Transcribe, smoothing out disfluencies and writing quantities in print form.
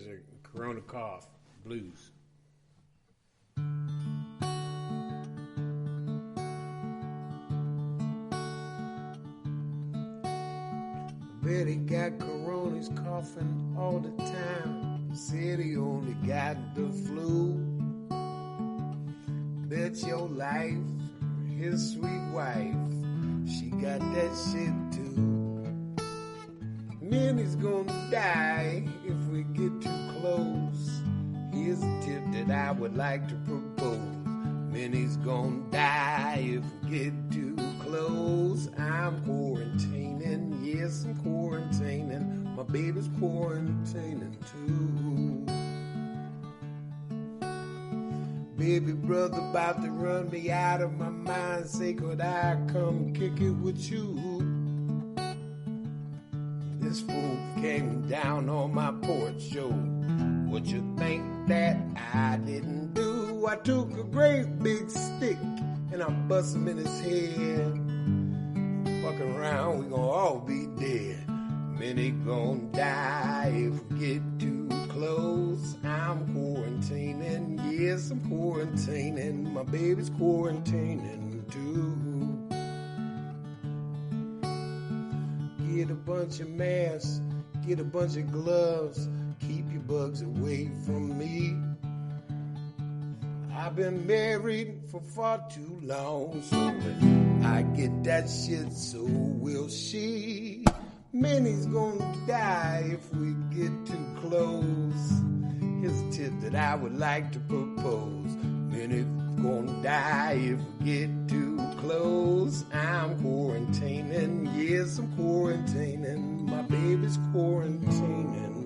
There's a Corona cough blues. Bet he got Corona, he's coughing all the time. Said he only got the flu. Bet your life, his sweet wife, she got that shit too. Minnie's gonna die if we get too close. Here's a tip that I would like to propose. Minnie's gonna die if we get too close. I'm quarantining, yes, I'm quarantining. My baby's quarantining too. Baby brother about to run me out of my mind. Say, could I come kick it with you? This fool came down on my porch, yo. Would you think that I didn't do? I took a great big stick and I bust him in his head. Fucking around, we gon' all be dead. Minnie gon' die if we get too close. I'm quarantining, yes, I'm quarantining. My baby's quarantining too. Get a bunch of masks, get a bunch of gloves. Keep your bugs away from me. I've been married for far too long, so if I get that shit, so will she. Minnie's gonna die if we get too close. Here's a tip that I would like to propose. Minnie's gonna die if we get too close. I'm quarantining, yes, I'm quarantining. My baby's quarantining